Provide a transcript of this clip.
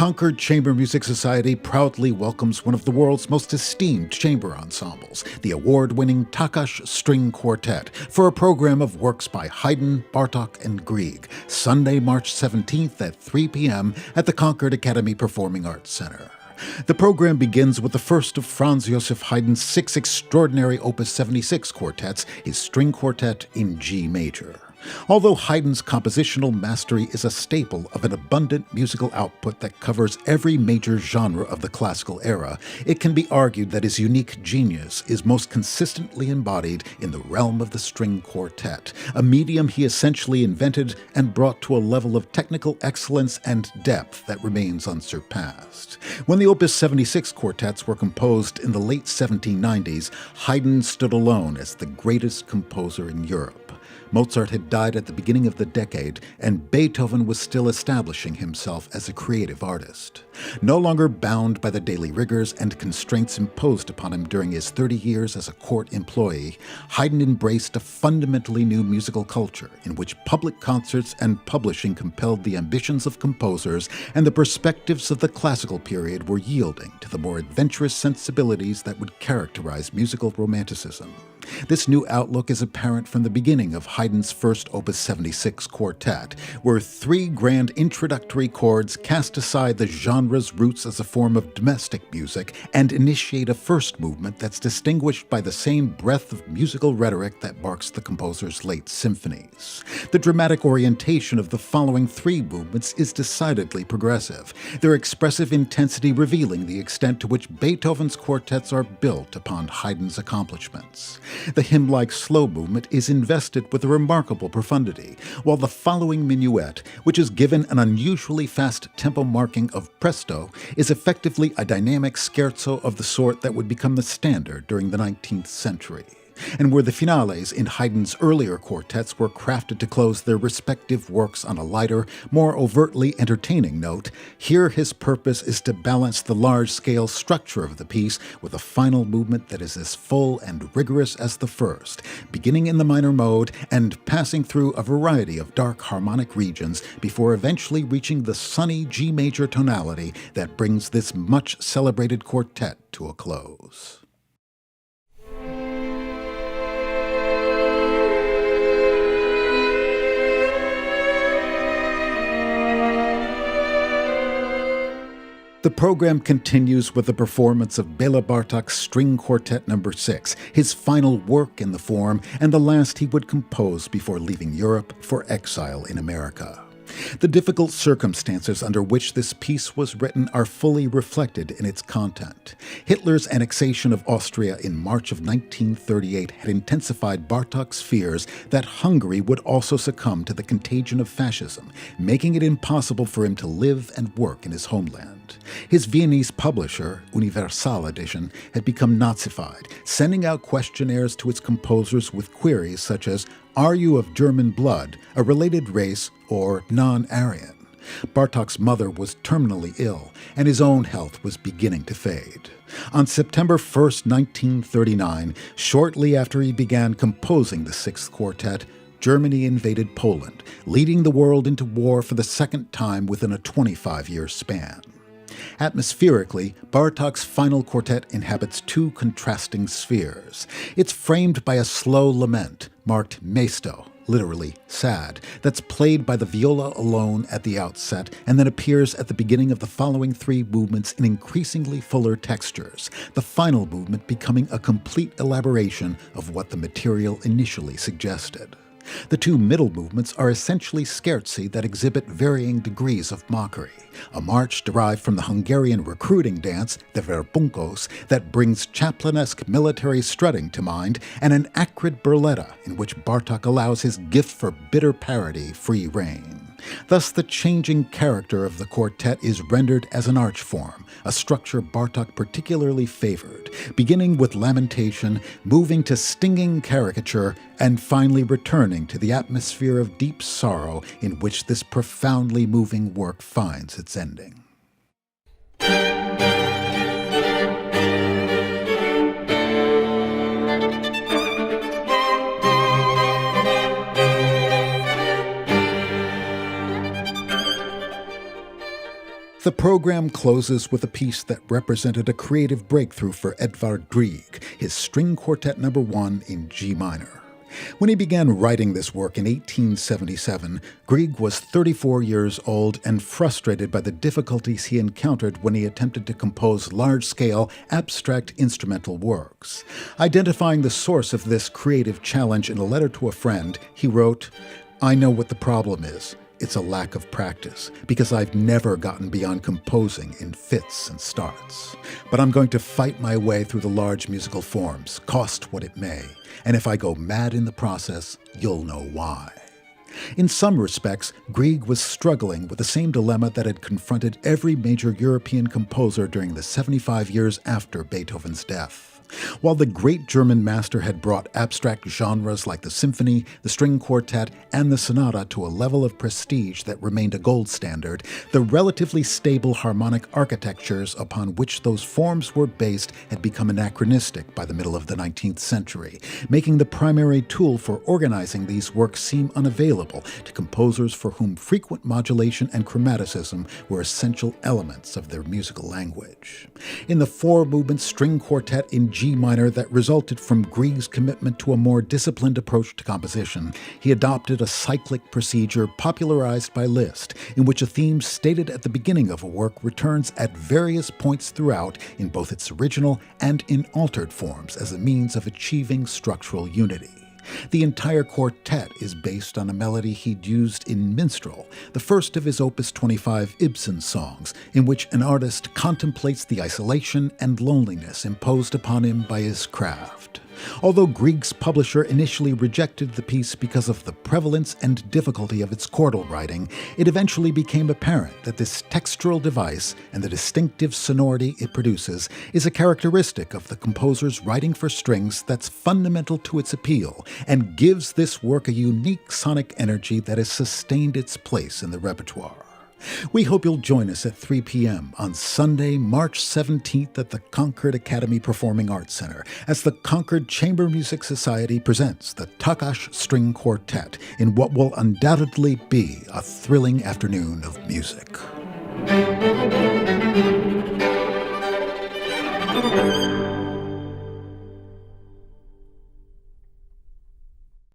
Concord Chamber Music Society proudly welcomes one of the world's most esteemed chamber ensembles, the award-winning Takács String Quartet, for a program of works by Haydn, Bartók and Grieg, Sunday, March 17th at 3 p.m. at the Concord Academy Performing Arts Center. The program begins with the first of Franz Joseph Haydn's 6 extraordinary Opus 76 quartets, his string quartet in G major. Although Haydn's compositional mastery is a staple of an abundant musical output that covers every major genre of the classical era, it can be argued that his unique genius is most consistently embodied in the realm of the string quartet, a medium he essentially invented and brought to a level of technical excellence and depth that remains unsurpassed. When the Opus 76 quartets were composed in the late 1790s, Haydn stood alone as the greatest composer in Europe. Mozart had died at the beginning of the decade, and Beethoven was still establishing himself as a creative artist. No longer bound by the daily rigors and constraints imposed upon him during his 30 years as a court employee, Haydn embraced a fundamentally new musical culture in which public concerts and publishing compelled the ambitions of composers, and the perspectives of the classical period were yielding to the more adventurous sensibilities that would characterize musical romanticism. This new outlook is apparent from the beginning of Haydn's first Opus 76 quartet, where 3 grand introductory chords cast aside the genre's roots as a form of domestic music and initiate a first movement that's distinguished by the same breadth of musical rhetoric that marks the composer's late symphonies. The dramatic orientation of the following 3 movements is decidedly progressive, their expressive intensity revealing the extent to which Beethoven's quartets are built upon Haydn's accomplishments. The hymn-like slow movement is invested with a remarkable profundity, while the following minuet, which is given an unusually fast tempo marking of presto, is effectively a dynamic scherzo of the sort that would become the standard during the 19th century. And where the finales in Haydn's earlier quartets were crafted to close their respective works on a lighter, more overtly entertaining note, here his purpose is to balance the large-scale structure of the piece with a final movement that is as full and rigorous as the first, beginning in the minor mode and passing through a variety of dark harmonic regions before eventually reaching the sunny G major tonality that brings this much-celebrated quartet to a close. The program continues with the performance of Béla Bartók's String Quartet No. 6, his final work in the form and the last he would compose before leaving Europe for exile in America. The difficult circumstances under which this piece was written are fully reflected in its content. Hitler's annexation of Austria in March of 1938 had intensified Bartók's fears that Hungary would also succumb to the contagion of fascism, making it impossible for him to live and work in his homeland. His Viennese publisher, Universal Edition, had become Nazified, sending out questionnaires to its composers with queries such as, "Are you of German blood, a related race, or non-Aryan?" Bartók's mother was terminally ill, and his own health was beginning to fade. On September 1st, 1939, shortly after he began composing the 6th quartet, Germany invaded Poland, leading the world into war for the second time within a 25-year span. Atmospherically, Bartók's final quartet inhabits 2 contrasting spheres. It's framed by a slow lament, marked mesto, literally sad, that's played by the viola alone at the outset and then appears at the beginning of the following 3 movements in increasingly fuller textures, the final movement becoming a complete elaboration of what the material initially suggested. The 2 middle movements are essentially scherzi that exhibit varying degrees of mockery. A march derived from the Hungarian recruiting dance, the verbunkos, that brings Chaplin-esque military strutting to mind, and an acrid burletta in which Bartók allows his gift for bitter parody free rein. Thus, the changing character of the quartet is rendered as an arch form, a structure Bartók particularly favored, beginning with lamentation, moving to stinging caricature, and finally returning to the atmosphere of deep sorrow in which this profoundly moving work finds its ending. The program closes with a piece that represented a creative breakthrough for Edvard Grieg, his String Quartet No. 1 in G minor. When he began writing this work in 1877, Grieg was 34 years old and frustrated by the difficulties he encountered when he attempted to compose large-scale, abstract instrumental works. Identifying the source of this creative challenge in a letter to a friend, he wrote, "I know what the problem is. It's a lack of practice, because I've never gotten beyond composing in fits and starts. But I'm going to fight my way through the large musical forms, cost what it may. And if I go mad in the process, you'll know why." In some respects, Grieg was struggling with the same dilemma that had confronted every major European composer during the 75 years after Beethoven's death. While the great German master had brought abstract genres like the symphony, the string quartet, and the sonata to a level of prestige that remained a gold standard, the relatively stable harmonic architectures upon which those forms were based had become anachronistic by the middle of the 19th century, making the primary tool for organizing these works seem unavailable to composers for whom frequent modulation and chromaticism were essential elements of their musical language. In the four-movement string quartet in G minor that resulted from Grieg's commitment to a more disciplined approach to composition, he adopted a cyclic procedure popularized by Liszt, in which a theme stated at the beginning of a work returns at various points throughout in both its original and in altered forms as a means of achieving structural unity. The entire quartet is based on a melody he'd used in Minstrel, the first of his Opus 25 Ibsen songs, in which an artist contemplates the isolation and loneliness imposed upon him by his craft. Although Grieg's publisher initially rejected the piece because of the prevalence and difficulty of its chordal writing, it eventually became apparent that this textural device and the distinctive sonority it produces is a characteristic of the composer's writing for strings that's fundamental to its appeal and gives this work a unique sonic energy that has sustained its place in the repertoire. We hope you'll join us at 3 p.m. on Sunday, March 17th at the Concord Academy Performing Arts Center as the Concord Chamber Music Society presents the Takacs String Quartet in what will undoubtedly be a thrilling afternoon of music.